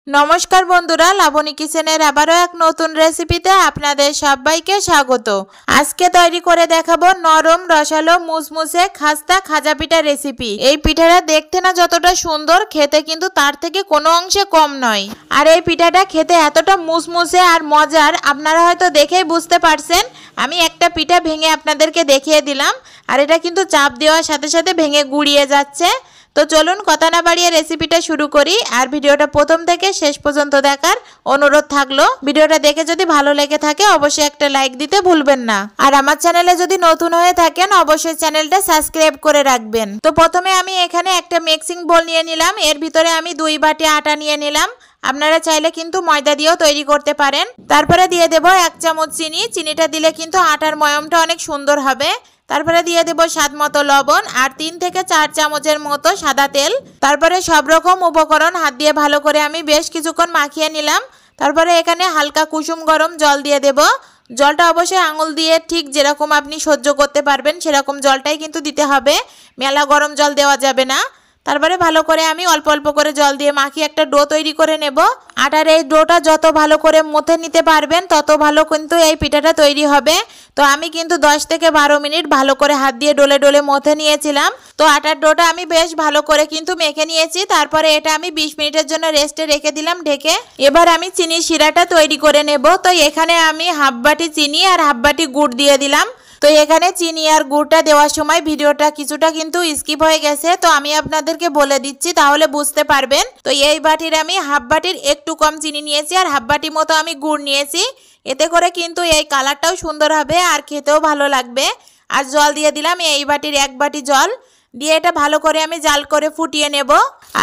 নমস্কার বন্ধুরা, লাবণী কিচেনের আবারও এক নতুন রেসিপিতে আপনাদের সবাইকে স্বাগত। আজকে তৈরি করে দেখাবো নরম রসালো মুসমুসে খাস্তা খাজা পিঠা রেসিপি। এই পিঠাটা দেখতে না যতটা সুন্দর, খেতে কিন্তু তার থেকে কোনো অংশে কম নয়। আর এই পিঠাটা খেতে এতটা মুসমুসে আর মজার, আপনারা হয়তো দেখেই বুঝতে পারছেন। আমি একটা পিঠা ভেঙে আপনাদেরকে দেখিয়ে দিলাম, আর এটা কিন্তু চাপ দেওয়ার সাথে সাথে ভেঙে গুড়িয়ে যাচ্ছে। তো চলুন কথা না বাড়িয়ে রেসিপিটা শুরু করি। আর ভিডিওটা প্রথম থেকে শেষ পর্যন্ত দেখার অনুরোধ থাকলো। ভিডিওটা দেখে যদি ভালো লেগে থাকে অবশ্যই একটা লাইক দিতে ভুলবেন না। আর আমার চ্যানেলে যদি নতুন হয়ে থাকেন অবশ্যই চ্যানেলটা সাবস্ক্রাইব করে রাখবেন। তো প্রথমে আমি এখানে একটা মিক্সিং বোল নিয়ে নিলাম। এর ভিতরে আমি 2 বাটি আটা নিয়ে নিলাম। আপনারা চাইলে কিন্তু ময়দা দিয়েও তৈরি করতে পারেন। তারপরে দিয়ে দেব 1 চামচ চিনি। চিনিটা দিলে কিন্তু আটার ময়মটা অনেক সুন্দর হবে। তারপরে দিয়ে দেব স্বাদ মতো লবণ আর 3 থেকে 4 চামচের মতো সাদা তেল। তারপরে সব রকম উপকরণ হাত দিয়ে ভালো করে আমি বেশ কিছুক্ষণ মাখিয়ে নিলাম। তারপরে এখানে হালকা কুসুম গরম জল দিয়ে দেব। জলটা অবশ্যই আঙুল দিয়ে ঠিক যেরকম আপনি সহ্য করতে পারবেন সেরকম জলটাই কিন্তু দিতে হবে, মেলা গরম জল দেওয়া যাবে না। তারপরে ভালো করে আমি অল্প অল্প করে জল দিয়ে মাখিয়ে একটা ডো তৈরি করে নেব। আটার এই ডোটা যত ভালো করে মথে নিতে পারবেন তত ভালো কিন্তু এই পিঠাটা তৈরি হবে। তো আমি কিন্তু 10 থেকে 12 মিনিট ভালো করে হাত দিয়ে ডলে ডলে মথে নিয়েছিলাম। তো আটার ডোটা আমি বেশ ভালো করে কিন্তু মেখে নিয়েছি। তারপরে এটা আমি 20 মিনিটের জন্য রেস্টে রেখে দিলাম ঢেকে। এবার আমি চিনির শিরাটা তৈরি করে নেব। তো এখানে আমি হাফ বাটি চিনি আর হাফ বাটি গুড় দিয়ে দিলাম। তো এখানে চিনি আর গুড়টা দেওয়ার সময় ভিডিওটা কিছুটা কিন্তু স্কিপ হয়ে গেছে, তো আমি আপনাদেরকে বলে দিচ্ছি তাহলে বুঝতে পারবেন। তো এই বাটির আমি হাফ বাটির একটু কম চিনি নিয়েছি আর হাফ বাটি মতো আমি গুড় নিয়েছি। এতে করে কিন্তু এই কালারটাও সুন্দর হবে আর খেতেও ভালো লাগবে। আর জল দিয়ে দিলাম এই বাটির 1 বাটি জল দিয়ে এটা ভালো করে আমি জাল করে ফুটিয়ে নেব।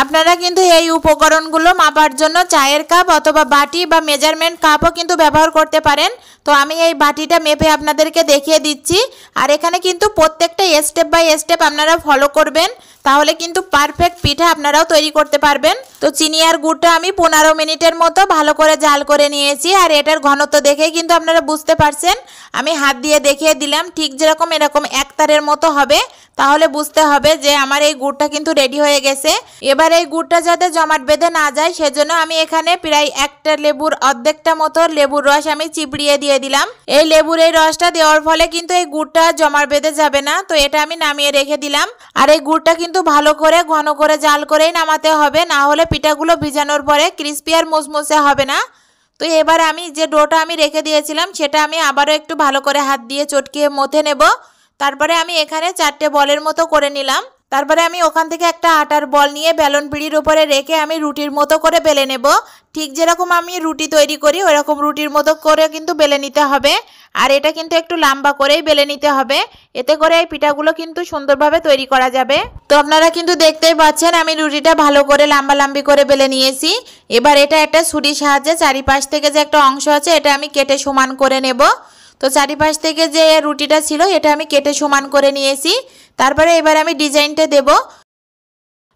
আপনারা কিন্তু এই উপকরণগুলো মাপার জন্য চায়ের কাপ অথবা বাটি বা মেজারমেন্ট কাপও কিন্তু ব্যবহার করতে পারেন। তো আমি এই বাটিটা মেপে আপনাদেরকে দেখিয়ে দিচ্ছি। আর এখানে কিন্তু প্রত্যেকটা স্টেপ বাই স্টেপ আপনারা ফলো করবেন, তাহলে কিন্তু পারফেক্ট পিঠা আপনারাও তৈরি করতে পারবেন। তো চিনি আর গুড়টা আমি 15 মিনিটের মতো ভালো করে জাল করে নিয়েছি। আর এটার ঘনত্ব দেখেই কিন্তু আপনারা বুঝতে পারছেন। আমি হাত দিয়ে দেখিয়ে দিলাম, ঠিক যেরকম এরকম একতারের মতো হবে, তাহলে বুঝতে হবে যে আমার এই গুড়টা কিন্তু রেডি হয়ে গেছে। এবার এই গুড়টা যাতে জমাট বেঁধে না যায় সেজন্য আমি এখানে প্রায় একটা লেবুর অর্ধেকটা মতো লেবুর রস আমি চিপড়িয়ে দিয়ে দিলাম। এই লেবুর এই রসটা দেওয়ার ফলে কিন্তু এই গুড়টা জমাট বেঁধে যাবে না। তো এটা আমি নামিয়ে রেখে দিলাম। আর এই গুড়টা কিন্তু ভালো করে ঘন করে জাল করেই নামাতে হবে, না হলে পিঠাগুলো ভিজানোর পরে ক্রিস্পি আর মুসমুসে হবে না। তো এবার আমি যে ডোটা আমি রেখে দিয়েছিলাম সেটা আমি আবারও একটু ভালো করে হাত দিয়ে চটকিয়ে মথে নেব। তারপরে আমি এখানে 4টে বলের মতো করে নিলাম। তারপরে আমি ওখান থেকে একটা আটার বল নিয়ে বেলন পিঁড়ির উপরে রেখে আমি রুটির মতো করে বেলে নেব। ঠিক যেরকম আমি রুটি তৈরি করি ওরকম রুটির মতো করে কিন্তু বেলে নিতে হবে। আর এটা কিন্তু একটু লম্বা করেই বেলে নিতে হবে, এতে করে এই পিঠাগুলো কিন্তু সুন্দরভাবে তৈরি করা যাবে। তো আপনারা কিন্তু দেখতেই পাচ্ছেন আমি রুটিটা ভালো করে লম্বি করে বেলে নিয়েছি। এবার এটা একটা ছুরির সাহায্যে চারিপাশ থেকে যে একটা অংশ আছে এটা আমি কেটে সমান করে নেব। তো চারিপাশ থেকে যে রুটিটা ছিল এটা আমি কেটে সমান করে নিয়েছি। তারপরে এবার আমি ডিজাইনটা দেব।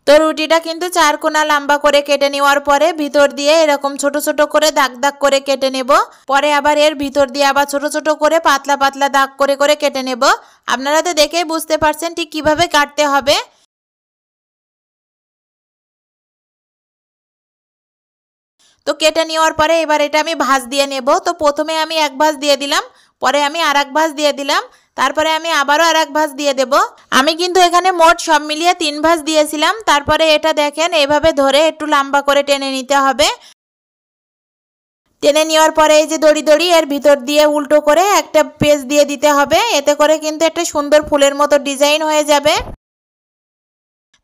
তো রুটিটা কিন্তু 4 কোণা লম্বা করে কেটে নেওয়ার পরে ভিতর দিয়ে এরকম ছোট ছোট করে দাগ দাগ করে কেটে নেব। পরে আবার এর ভিতর দিয়ে আবার ছোট ছোট করে পাতলা পাতলা দাগ করে করে কেটে নেব। আপনারা তো দেখেই বুঝতে পারছেন ঠিক কিভাবে কাটতে হবে। তো কেটে নেওয়ার পরে এবার এটা আমি ভাঁজ দিয়ে নেব। তো প্রথমে আমি 1 ভাঁজ দিয়ে দিলাম, পরে আমি আর 1 ভাঁজ দিয়ে দিলাম, তারপরে আমি আবারও আর 1 ভাঁজ দিয়ে দেব। আমি কিন্তু এখানে মোট সব মিলিয়ে 3 ভাঁজ দিয়েছিলাম। তারপরে এটা দেখেন এইভাবে ধরে একটু লম্বা করে টেনে নিতে হবে। টেনে নেওয়ার পরে এই যে দড়ি দড়ি এর ভিতর দিয়ে উল্টো করে একটা পেঁচ দিয়ে দিতে হবে, এতে করে কিন্তু একটা সুন্দর ফুলের মতো ডিজাইন হয়ে যাবে।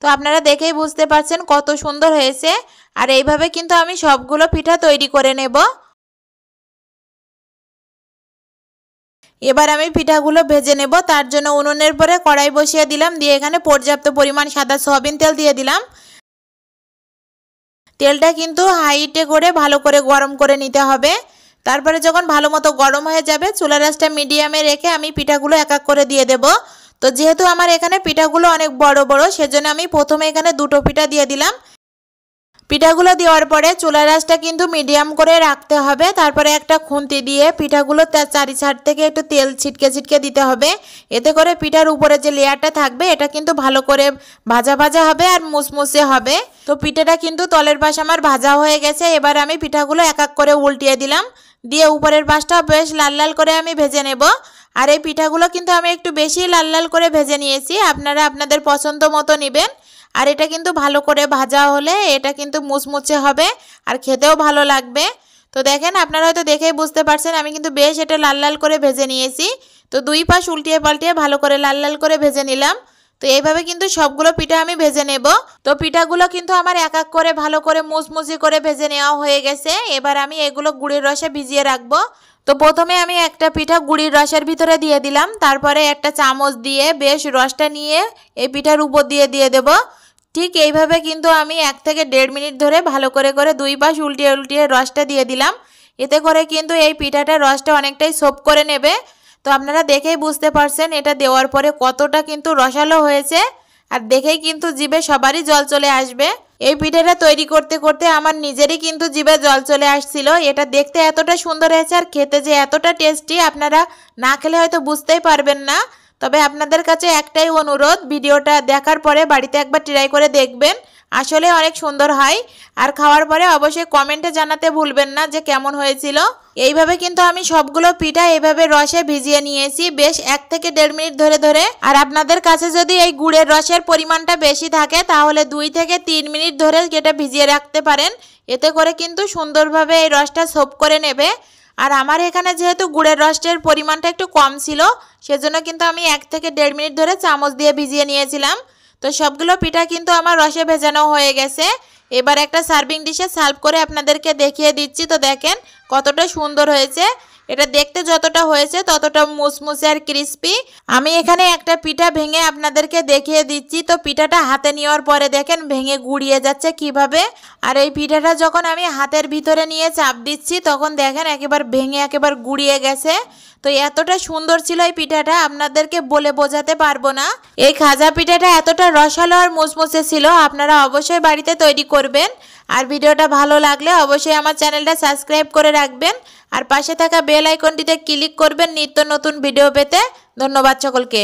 তো আপনারা দেখেই বুঝতে পারছেন কত সুন্দর হয়েছে। আর এইভাবে কিন্তু আমি সবগুলো পিঠা তৈরি করে নেব। এবার আমি পিঠাগুলো ভেজে নেব। তার জন্য উনুনের পরে কড়াই বসিয়ে দিলাম, দিয়ে এখানে পর্যাপ্ত পরিমাণ সাদা সয়াবিন তেল দিয়ে দিলাম। তেলটা কিন্তু হাইটে করে ভালো করে গরম করে নিতে হবে। তারপরে যখন ভালো মতো গরম হয়ে যাবে চুলার আঁচটা মিডিয়ামে রেখে আমি পিঠাগুলো এক এক করে দিয়ে দেব। তো যেহেতু আমার এখানে পিঠাগুলো অনেক বড় বড় সেজন্য আমি প্রথমে এখানে 2টো পিঠা দিয়ে দিলাম। পিঠাগুলো দেওয়ার পরে চুলার আঁচটা কিন্তু মিডিয়াম করে রাখতে হবে। তারপরে একটা খুন্তি দিয়ে পিঠাগুলো তার চারি সাইড থেকে একটু তেল ছিটকে ছিটকে দিতে হবে। এতে করে পিঠার উপরে যে লেয়ারটা থাকবে এটা কিন্তু ভালো করে ভাজা ভাজা হবে আর মুসমুসে হবে। তো পিঠাটা কিন্তু তলের পাশ আমার ভাজা হয়ে গেছে। এবার আমি পিঠাগুলো এক এক করে উল্টিয়ে দিলাম, দিয়ে উপরের পাশটা বেশ লাল লাল করে আমি ভেজে নেব। আর এই পিঠাগুলো কিন্তু আমি একটু বেশি লাল লাল করে ভেজে নিয়েছি, আপনারা আপনাদের পছন্দ মতো নেবেন। আর এটা কিন্তু ভালো করে ভাজা হলে এটা কিন্তু মুচমুচে হবে আর খেতেও ভালো লাগবে। তো দেখেন, আপনারা হয়তো দেখেই বুঝতে পারছেন আমি কিন্তু বেশ এটা লাল লাল করে ভেজে নিয়েছি। তো দুই পাশ উল্টিয়ে পাল্টিয়ে ভালো করে লাল লাল করে ভেজে নিলাম। তো এইভাবে কিন্তু সবগুলো পিঠা আমি ভেজে নেব। তো পিঠাগুলো কিন্তু আমার এক এক করে ভালো করে মুচমুচি করে ভেজে নেওয়া হয়ে গেছে। এবার আমি এগুলো গুড়ের রসে ভিজিয়ে রাখবো। তো প্রথমে আমি একটা পিঠা গুড়ির রসের ভিতরে দিয়ে দিলাম, তারপরে একটা চামচ দিয়ে বেশ রসটা নিয়ে এই পিঠার উপর দিয়ে দেব। ঠিক এইভাবে কিন্তু আমি 1 থেকে 1.5 মিনিট ধরে ভালো করে দুই পাশ উল্টিয়ে উল্টিয়ে রসটা দিয়ে দিলাম। এতে করে কিন্তু এই পিঠাটার রসটা অনেকটাই সোপ করে নেবে। তো আপনারা দেখেই বুঝতে পারছেন এটা দেওয়ার পরে কতটা কিন্তু রসালো হয়েছে, আর দেখেই কিন্তু জিভে সবারই জল চলে আসবে। এই পিঠাটা তৈরি করতে করতে আমার নিজেরই কিন্তু জিভে জল চলে আসছিল। এটা দেখতে এতটা সুন্দর হয়েছে আর খেতে যে এতটা টেস্টি, আপনারা না খেলে হয়তো বুঝতেই পারবেন না। তবে আপনাদের কাছে একটাই অনুরোধ, ভিডিওটা দেখার পরে বাড়িতে একবার ট্রাই করে দেখবেন, আসলে অনেক সুন্দর হয়। আর খাওয়ার পরে অবশ্যই কমেন্টে জানাতে ভুলবেন না যে কেমন হয়েছিল। এইভাবে কিন্তু আমি সবগুলো পিঠা এইভাবে রসে ভিজিয়ে নিয়েছি বেশ 1 থেকে 1.5 মিনিট ধরে। আর আপনাদের কাছে যদি এই গুড়ের রসের পরিমাণটা বেশি থাকে তাহলে 2 থেকে 3 মিনিট ধরে এটা ভিজিয়ে রাখতে পারেন। এতে করে কিন্তু সুন্দরভাবে এই রসটা সোপ করে নেবে। আর আমার এখানে যেহেতু গুড়ের রসের পরিমাণটা একটু কম ছিল, সেজন্য কিন্তু আমি 1 থেকে 1.5 মিনিট ধরে চামচ দিয়ে ভিজিয়ে নিয়েছিলাম। তো সবগুলো পিঠা কিন্তু আমার রসে ভেজানো হয়ে গেছে। এবার একটা সার্ভিং ডিশে সার্ভ করে আপনাদেরকে দেখিয়ে দিচ্ছি। তো দেখেন কতটা সুন্দর হয়েছে, এটা দেখতে যতটা হয়েছে ততটা মুসমুসে আর ক্রিস্পি। আমি এখানে একটা পিঠা ভেঙে আপনাদেরকে দেখিয়ে দিচ্ছি। তো পিঠাটা হাতে নেওয়ার পরে দেখেন ভেঙে গুড়িয়ে যাচ্ছে কিভাবে। আর এই পিঠাটা যখন আমি হাতের ভিতরে নিয়ে চাপ দিচ্ছি তখন দেখেন একেবারে ভেঙে একেবারে গুড়িয়ে গেছে। তো এতটা সুন্দর ছিল এই পিঠাটা, আপনাদেরকে বলে বোঝাতে পারবো না। এই খাজা পিঠাটা এতটা রসালো আর মুচমুচে ছিল, আপনারা অবশ্যই বাড়িতে তৈরি করবেন। আর ভিডিওটা ভালো লাগলে অবশ্যই আমার চ্যানেলটা সাবস্ক্রাইব করে রাখবেন আর পাশে থাকা বেল আইকনটিতে ক্লিক করবেন নিত্য নতুন ভিডিও পেতে। ধন্যবাদ সকলকে।